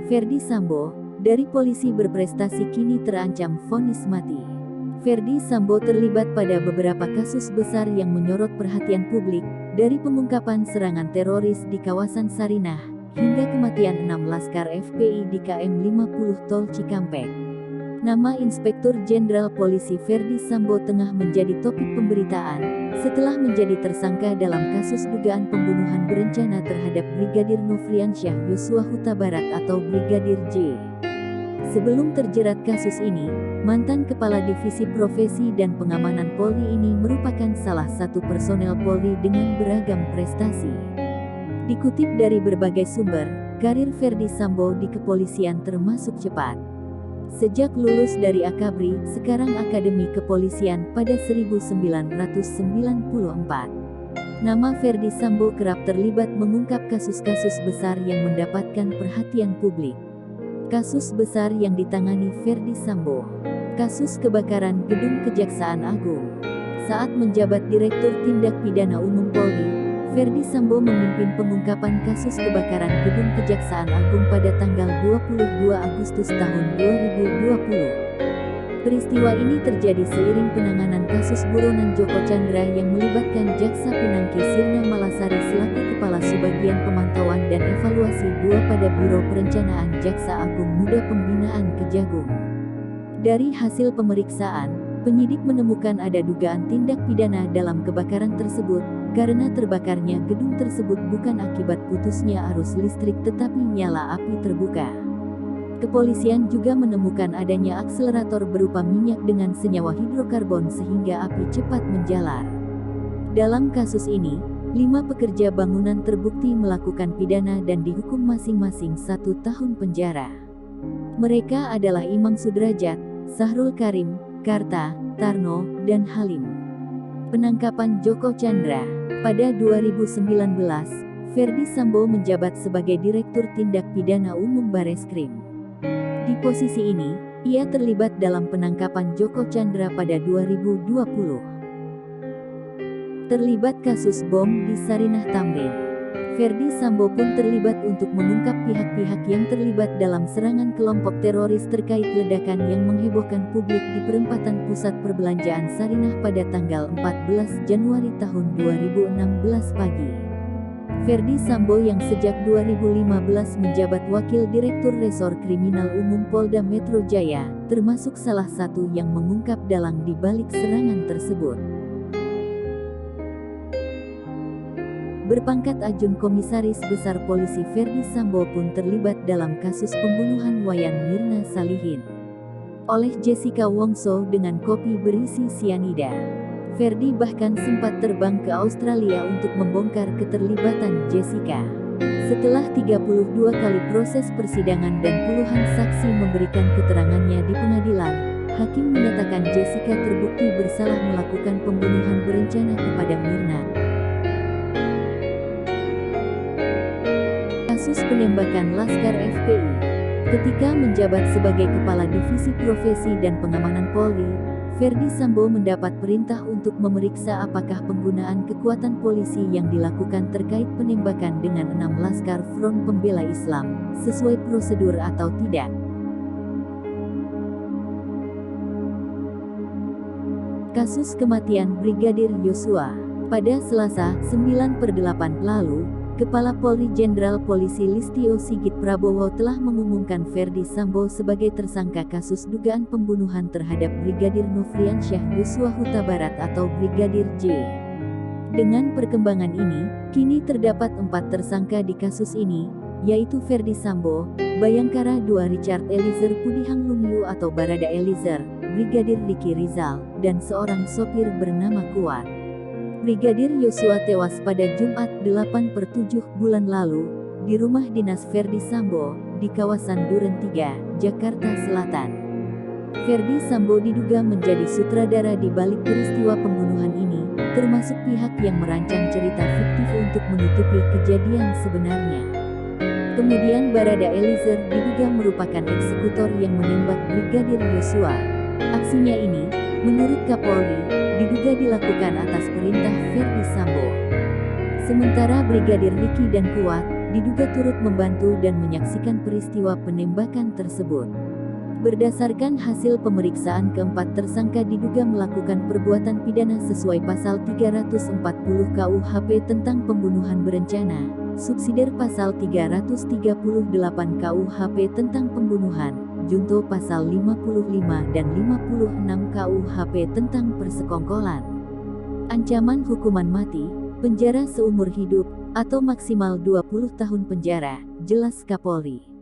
Ferdy Sambo, dari polisi berprestasi kini terancam vonis mati. Ferdy Sambo terlibat pada beberapa kasus besar yang menyorot perhatian publik, dari pengungkapan serangan teroris di kawasan Sarinah, hingga kematian 6 laskar FPI di KM 50 Tol Cikampek. Nama Inspektur Jenderal Polisi Ferdy Sambo tengah menjadi topik pemberitaan, setelah menjadi tersangka dalam kasus dugaan pembunuhan berencana terhadap Brigadir Nofriansyah Yosua Huta Barat atau Brigadir J. Sebelum terjerat kasus ini, mantan Kepala Divisi Profesi dan Pengamanan Polri ini merupakan salah satu personel Polri dengan beragam prestasi. Dikutip dari berbagai sumber, karir Ferdy Sambo di kepolisian termasuk cepat. Sejak lulus dari Akabri, sekarang Akademi Kepolisian pada 1994. Nama Ferdy Sambo kerap terlibat mengungkap kasus-kasus besar yang mendapatkan perhatian publik. Kasus besar yang ditangani Ferdy Sambo. Kasus kebakaran Gedung Kejaksaan Agung. Saat menjabat Direktur Tindak Pidana Umum Polri, Ferdy Sambo memimpin pengungkapan kasus kebakaran Gedung Kejaksaan Agung pada tanggal 22 Agustus tahun 2020. Peristiwa ini terjadi seiring penanganan kasus buronan Joko Chandra yang melibatkan Jaksa Pinangki Sirna Malasari selaku Kepala Subbagian Pemantauan dan Evaluasi 2 pada Biro Perencanaan Jaksa Agung Muda Pembinaan Kejagung. Dari hasil pemeriksaan, penyidik menemukan ada dugaan tindak pidana dalam kebakaran tersebut, karena terbakarnya gedung tersebut bukan akibat putusnya arus listrik tetapi nyala api terbuka. Kepolisian juga menemukan adanya akselerator berupa minyak dengan senyawa hidrokarbon sehingga api cepat menjalar. Dalam kasus ini, 5 pekerja bangunan terbukti melakukan pidana dan dihukum masing-masing 1 tahun penjara. Mereka adalah Imam Sudrajat, Sahrul Karim, Karta, Tarno, dan Halim. Penangkapan Joko Chandra. Pada 2019, Ferdy Sambo menjabat sebagai Direktur Tindak Pidana Umum Bareskrim. Di posisi ini, ia terlibat dalam penangkapan Joko Chandra pada 2020. Terlibat kasus bom di Sarinah Tamrin. Ferdy Sambo pun terlibat untuk mengungkap pihak-pihak yang terlibat dalam serangan kelompok teroris terkait ledakan yang menghebohkan publik di perempatan Pusat Perbelanjaan Sarinah pada tanggal 14 Januari tahun 2016 pagi. Ferdy Sambo yang sejak 2015 menjabat Wakil Direktur Resor Kriminal Umum Polda Metro Jaya, termasuk salah satu yang mengungkap dalang di balik serangan tersebut. Berpangkat Ajun Komisaris Besar Polisi Ferdy Sambo pun terlibat dalam kasus pembunuhan Wayan Mirna Salihin oleh Jessica Wongso dengan kopi berisi sianida. Ferdy bahkan sempat terbang ke Australia untuk membongkar keterlibatan Jessica. Setelah 32 kali proses persidangan dan puluhan saksi memberikan keterangannya di pengadilan, hakim menyatakan Jessica terbukti bersalah melakukan pembunuhan berencana kepada Mirna. Kasus penembakan Laskar FPI. Ketika menjabat sebagai Kepala Divisi Profesi dan Pengamanan Polri, Ferdy Sambo mendapat perintah untuk memeriksa apakah penggunaan kekuatan polisi yang dilakukan terkait penembakan dengan 6 laskar Front Pembela Islam sesuai prosedur atau tidak. Kasus kematian Brigadir Yosua. Pada Selasa, 9/8 lalu, Kepala Polri Jenderal Polisi Listio Sigit Prabowo telah mengumumkan Ferdy Sambo sebagai tersangka kasus dugaan pembunuhan terhadap Brigadir Nofriansyah Yosua Huta Barat atau Brigadir J. Dengan perkembangan ini, kini terdapat 4 tersangka di kasus ini, yaitu Ferdy Sambo, Bayangkara II Richard Eliezer Pudihang Lumiu atau Barada Eliezer, Brigadir Ricky Rizal, dan seorang sopir bernama Kuat. Brigadir Yosua tewas pada Jumat 8/7 bulan lalu, di rumah dinas Ferdy Sambo, di kawasan Duren 3, Jakarta Selatan. Ferdy Sambo diduga menjadi sutradara di balik peristiwa pembunuhan ini, termasuk pihak yang merancang cerita fiktif untuk menutupi kejadian sebenarnya. Kemudian Barada Eliezer diduga merupakan eksekutor yang menembak Brigadir Yosua. Aksinya ini, menurut Kapolri, diduga dilakukan atas perintah Ferdy Sambo. Sementara Brigadir Ricky dan Kuat, diduga turut membantu dan menyaksikan peristiwa penembakan tersebut. Berdasarkan hasil pemeriksaan, keempat tersangka diduga melakukan perbuatan pidana sesuai pasal 340 KUHP tentang pembunuhan berencana, subsidiar pasal 338 KUHP tentang pembunuhan, junto pasal 55 dan 56 KUHP tentang persekongkolan. Ancaman hukuman mati, penjara seumur hidup, atau maksimal 20 tahun penjara, jelas Kapolri.